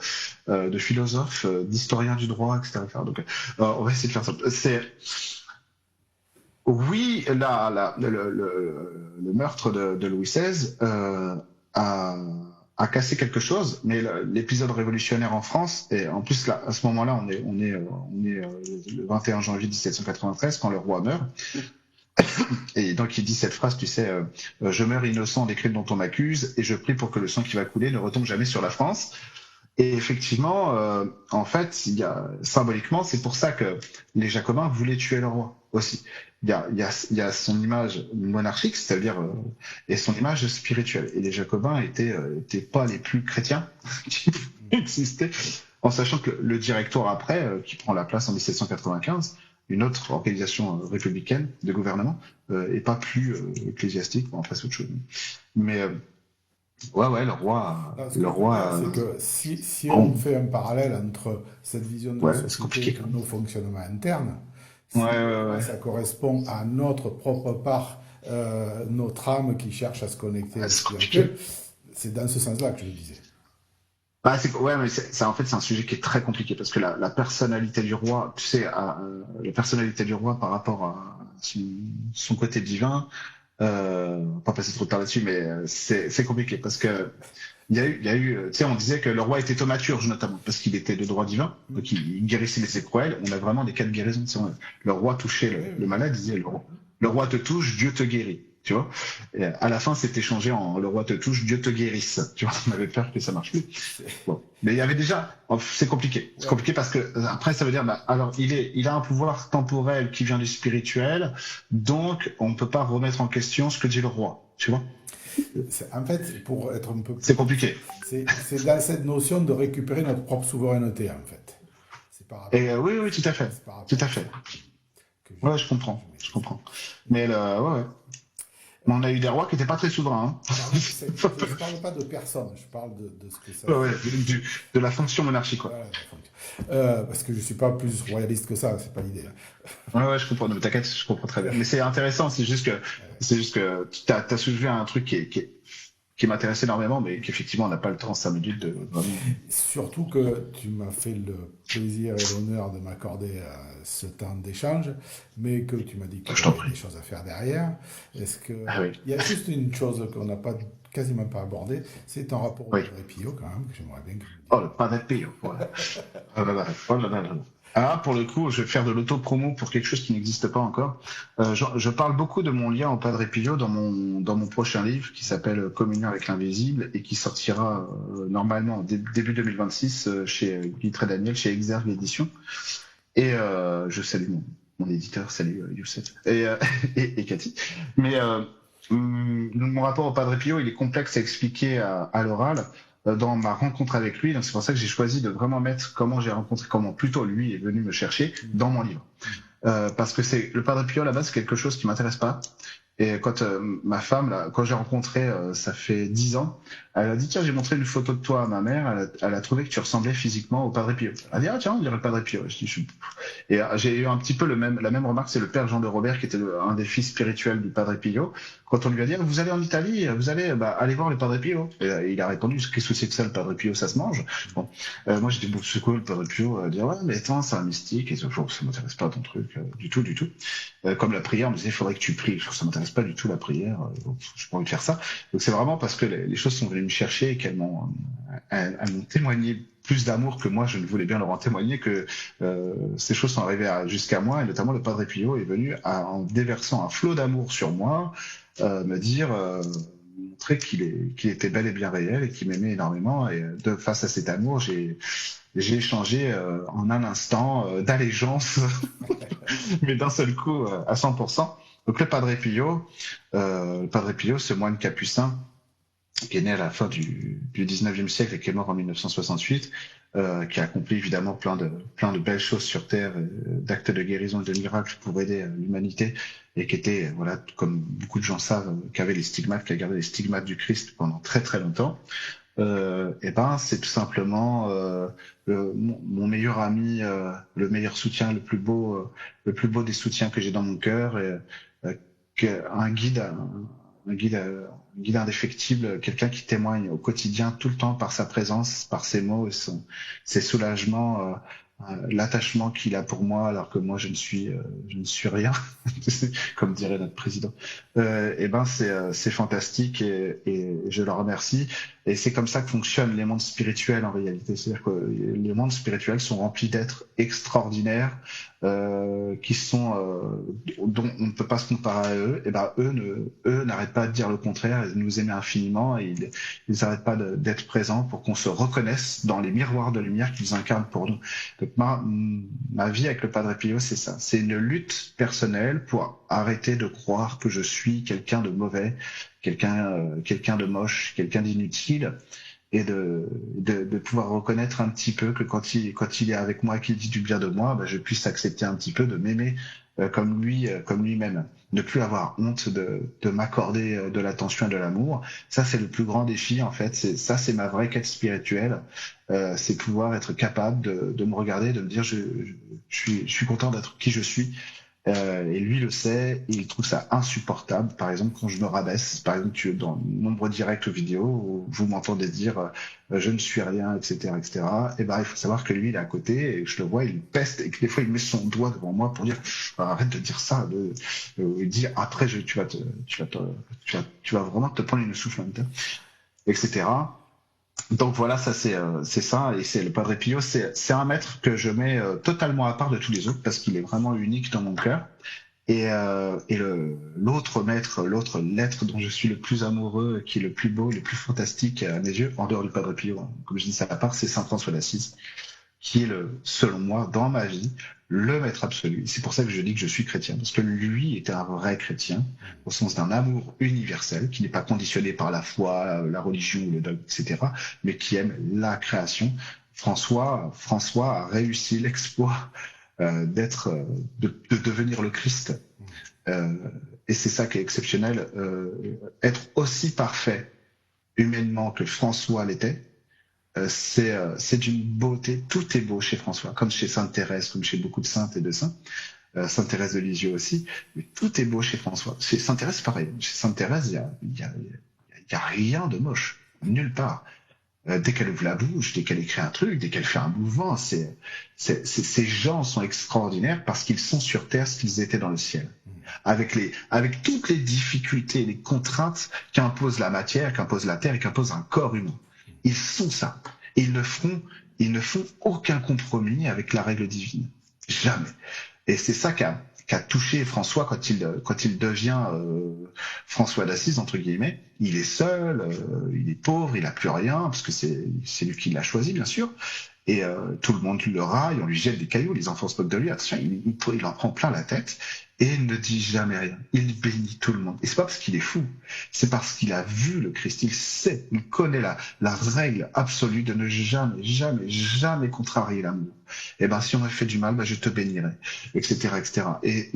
philosophes, d'historiens du droit, etc. Donc, on va essayer de faire ça. Oui, le meurtre de Louis XVI a cassé quelque chose, mais l'épisode révolutionnaire en France, et en plus là, à ce moment-là, on est le 21 janvier 1793 quand le roi meurt, et donc il dit cette phrase, tu sais, je meurs innocent des crimes dont on m'accuse, et je prie pour que le sang qui va couler ne retombe jamais sur la France. Et effectivement, en fait, symboliquement, c'est pour ça que les Jacobins voulaient tuer le roi aussi. Il y a son image monarchique, c'est-à-dire et son image spirituelle. Et les Jacobins étaient pas les plus chrétiens qui existaient, en sachant que le Directoire après, qui prend la place en 1795, une autre organisation républicaine de gouvernement, est pas plus ecclésiastique. Bon, après c'est autre chose. Mais ouais, le roi, Là, ce que je veux dire, c'est que si on fait un parallèle entre cette vision de la c'est société compliqué. et nos fonctionnements internes, Ouais. ça correspond à notre propre part, notre âme qui cherche à se connecter Ah, au c'est compliqué. spirituel. C'est dans ce sens-là que je le disais. Mais en fait, c'est un sujet qui est très compliqué parce que la personnalité du roi, tu sais, la personnalité du roi par rapport à son côté divin, on va pas passer trop de temps là-dessus, mais c'est compliqué parce que il y a eu, tu sais, on disait que le roi était thaumaturge notamment parce qu'il était de droit divin, donc il guérissait les écrouelles. On a vraiment des cas de guérison. Tu sais, le roi touchait le malade, il disait le roi te touche, Dieu te guérit. Tu vois, et à la fin, c'était changé en le roi te touche, Dieu te guérisse. Tu vois, on avait peur que ça marche plus. Bon. Mais il y avait déjà, c'est compliqué. C'est compliqué parce que après, ça veut dire, alors, il a un pouvoir temporel qui vient du spirituel, donc on peut pas remettre en question ce que dit le roi. Tu vois? En fait, pour être un peu C'est plus, compliqué. c'est dans cette notion de récupérer notre propre souveraineté, en fait. C'est par rapport, Et oui, tout à fait. c'est par Tout rapport à à ça fait. que Ouais, je comprends. je Je m'exprime. comprends. Mais ouais. Mais on a eu des rois qui étaient pas très souverains. Je ne parle pas de personne, je parle de ce que ça Ouais, fait. de la fonction monarchique, quoi. Voilà, parce que je ne suis pas plus royaliste que ça, c'est pas l'idée. Ouais, je comprends. Non, mais t'inquiète, je comprends très bien. Mais c'est intéressant, c'est juste que t'as soulevé un truc qui m'intéresse énormément, mais qu'effectivement, on n'a pas le temps, 5 minutes de vraiment. Surtout que tu m'as fait le plaisir et l'honneur de m'accorder ce temps d'échange, mais que tu m'as dit qu'il Je y t'en avait prie. des choses à faire derrière. Est-ce que Ah oui. il y a juste une chose qu'on n'a pas quasiment pas abordée, c'est ton rapport au Oui. Padre Pio quand même, que j'aimerais bien que tu me dises. Oh, le Padre Pio. Voilà. Oh là là. Oh là là là là. Ah, pour le coup, je vais faire de l'auto-promo pour quelque chose qui n'existe pas encore. Je parle beaucoup de mon lien au Padre Pio dans mon prochain livre qui s'appelle Communion avec l'invisible et qui sortira normalement début 2026 chez Guy Daniel, chez Exergue Éditions. Et je salue mon éditeur, salut Youssef et Cathy. Mais mon rapport au Padre Pio, il est complexe à expliquer à l'oral dans ma rencontre avec lui. Donc c'est pour ça que j'ai choisi de vraiment mettre comment plutôt lui est venu me chercher dans mon livre. Parce que le Padre Pio, à la base, c'est quelque chose qui m'intéresse pas. Et quand ma femme, là, quand j'ai rencontré, ça fait 10 ans, elle a dit, tiens, j'ai montré une photo de toi à ma mère, elle a trouvé que tu ressemblais physiquement au Padre Pio. Elle a dit, ah tiens, on dirait le Padre Pio. Et j'ai eu un petit peu la même remarque, c'est le père Jean de Robert, qui était un des fils spirituels du Padre Pio. Quand on lui a dit, vous allez en Italie, vous allez aller voir le Padre Pio. Et il a répondu, qu'est-ce que c'est que ça, le Padre Pio, ça se mange. Bon. Moi, j'étais beaucoup c'est quoi le Padre Pio, à dire, ouais, mais attends, c'est un mystique, et ça m'intéresse pas ton truc, du tout. Comme la prière, on me disait, il faudrait que tu pries. Ça m'intéresse pas du tout la prière, donc j'ai pas envie de faire ça. Donc c'est vraiment parce que les choses sont venues me chercher et elles m'ont témoigné plus d'amour que moi je ne voulais bien leur en témoigner, que ces choses sont arrivées jusqu'à moi, et notamment le Padre Pio est venu en déversant un flot d'amour sur moi, me dire, montrer qu'il était bel et bien réel et qu'il m'aimait énormément, et face à cet amour, j'ai changé en un instant d'allégeance, mais d'un seul coup à 100%. Donc le Padre Pio, ce moine capucin qui est né à la fin du 19e siècle et qui est mort en 1968, qui a accompli évidemment plein de belles choses sur Terre, d'actes de guérison et de miracles pour aider l'humanité, et qui était, voilà, comme beaucoup de gens savent, qui avait les stigmates, qui a gardé les stigmates du Christ pendant très très longtemps. Et ben, c'est tout simplement mon meilleur ami, le meilleur soutien, le plus beau des soutiens que j'ai dans mon cœur, et un guide, un guide, un guide indéfectible, quelqu'un qui témoigne au quotidien, tout le temps, par sa présence, par ses mots et ses soulagements, l'attachement qu'il a pour moi, alors que moi je ne suis rien, comme dirait notre président. Et ben c'est fantastique, et je le remercie. Et c'est comme ça que fonctionnent les mondes spirituels en réalité. C'est-à-dire que les mondes spirituels sont remplis d'êtres extraordinaires, qui sont dont on ne peut pas se comparer à eux. Et ben eux n'arrêtent pas de dire le contraire, et de nous aimer infiniment, et ils n'arrêtent pas d'être présents pour qu'on se reconnaisse dans les miroirs de lumière qu'ils incarnent pour nous. Donc ma vie avec le Padre Pio, c'est ça. C'est une lutte personnelle pour arrêter de croire que je suis quelqu'un de mauvais, quelqu'un de moche, quelqu'un d'inutile, et de pouvoir reconnaître un petit peu que quand il est avec moi, qu'il dit du bien de moi, je puisse accepter un petit peu de m'aimer comme lui-même, ne plus avoir honte de m'accorder de l'attention et de l'amour. Ça, c'est le plus grand défi en fait. C'est ma vraie quête spirituelle. C'est pouvoir être capable de me regarder, de me dire je suis content d'être qui je suis. Et lui le sait, et il trouve ça insupportable. Par exemple, quand je me rabaisse, par exemple, dans de nombreux directs ou vidéos où vous m'entendez dire je ne suis rien, etc., etc. Et ben, il faut savoir que lui, il est à côté, et je le vois, il peste, et que des fois, il met son doigt devant moi pour dire arrête de dire ça. Il dit après, tu vas vraiment te prendre une souffle, etc. Donc voilà, ça c'est ça, et c'est le Padre Pio, c'est un maître que je mets totalement à part de tous les autres, parce qu'il est vraiment unique dans mon cœur. Et l'autre maître, l'autre l'être dont je suis le plus amoureux, qui est le plus beau, le plus fantastique à mes yeux, en dehors du Padre Pio, hein, comme je dis ça à part, c'est Saint François d'Assise, qui est selon moi, dans ma vie, le maître absolu. C'est pour ça que je dis que je suis chrétien, parce que lui était un vrai chrétien, au sens d'un amour universel, qui n'est pas conditionné par la foi, la religion, le dogme, etc., mais qui aime la création. François a réussi l'exploit de devenir le Christ. Et c'est ça qui est exceptionnel. Être aussi parfait humainement que François l'était, c'est d'une beauté. Tout est beau chez François, comme chez Sainte Thérèse, comme chez beaucoup de saintes et de saints. Sainte Thérèse de Lisieux aussi, mais tout est beau chez François. Chez Sainte Thérèse, pareil. Chez Sainte Thérèse, il y a rien de moche, nulle part. Dès qu'elle ouvre la bouche, dès qu'elle écrit un truc, dès qu'elle fait un mouvement, ces gens sont extraordinaires parce qu'ils sont sur terre ce qu'ils étaient dans le ciel. Avec toutes les difficultés, les contraintes qu'impose la matière, qu'impose la terre et qu'impose un corps humain. Ils sont ça. Et ils ne font aucun compromis avec la règle divine. Jamais. Et c'est ça qui a touché François quand il devient François d'Assise, entre guillemets. Il est seul, il est pauvre, il a plus rien, parce que c'est lui qui l'a choisi, bien sûr. Et tout le monde le raille, on lui jette des cailloux, les enfants se moquent de lui. Attention, il en prend plein la tête, et il ne dit jamais rien. Il bénit tout le monde. Et c'est pas parce qu'il est fou, c'est parce qu'il a vu le Christ. Il sait, il connaît la règle absolue de ne jamais, jamais, jamais contrarier l'amour. Et ben, si on m'a fait du mal, je te bénirai, etc., etc. Et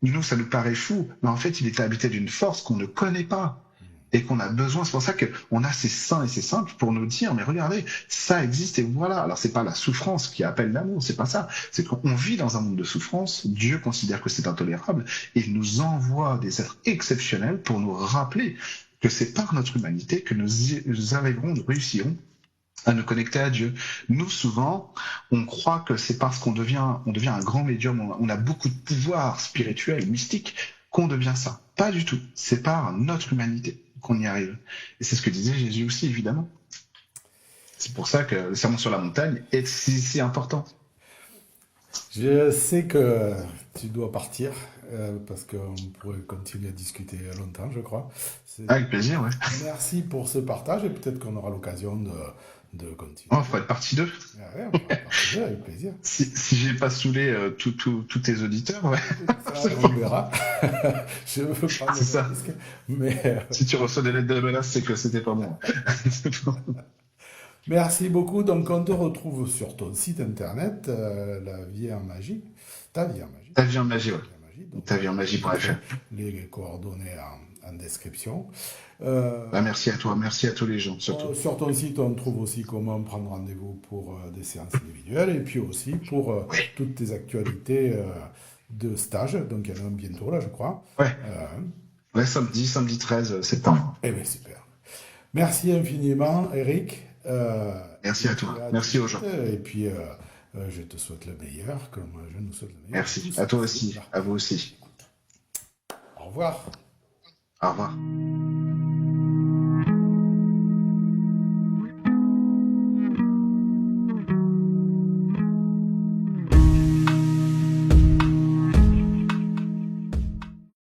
nous, ça nous paraît fou, mais en fait, il était habité d'une force qu'on ne connaît pas. Et qu'on a besoin, c'est pour ça qu'on a ces saints et ces saintes pour nous dire, mais regardez, ça existe et voilà. Alors c'est pas la souffrance qui appelle l'amour, c'est pas ça. C'est qu'on vit dans un monde de souffrance, Dieu considère que c'est intolérable, et il nous envoie des êtres exceptionnels pour nous rappeler que c'est par notre humanité que nous arriverons, nous réussirons à nous connecter à Dieu. Nous, souvent, on croit que c'est parce qu'on devient un grand médium, on a beaucoup de pouvoir spirituel, mystique, qu'on devient ça. Pas du tout. C'est par notre humanité qu'on y arrive. Et c'est ce que disait Jésus aussi, évidemment. C'est pour ça que le sermon sur la montagne est si important. Je sais que tu dois partir, parce qu'on pourrait continuer à discuter longtemps, je crois. Avec plaisir, ouais. Merci pour ce partage, et peut-être qu'on aura l'occasion de continuer. On fera une partie 2. Ah ouais, on fera une partie 2 avec plaisir. Si j'ai pas saoulé tous tes auditeurs, ouais. Ça, on verra. Je veux pas c'est ça. Risque, mais si tu reçois des lettres de menace, c'est que c'était pas moi. Merci beaucoup. Donc, on te retrouve sur ton site internet, La Vie en Magie, Ta Vie en Magie. Ta vie en magie, Ta ouais. Vie en Magie. Donc, je Tavieenmagie.fr. mettrai les coordonnées en description. Bah, merci à toi, merci à tous les gens, surtout. Sur ton site, on trouve aussi comment prendre rendez-vous pour des séances individuelles et puis aussi pour Oui. toutes tes actualités de stage. Donc, il y en a un bientôt, là, je crois. Ouais, Euh, ouais, samedi 13 septembre. eh bien, super. Merci infiniment, Eric. Merci Et à puis toi, à merci tout aux de gens. suite. Et puis, je te souhaite le meilleur, comme je nous souhaite le meilleur. Merci. Tous À toi ici. aussi, Voilà. à vous aussi. Au revoir. Au revoir.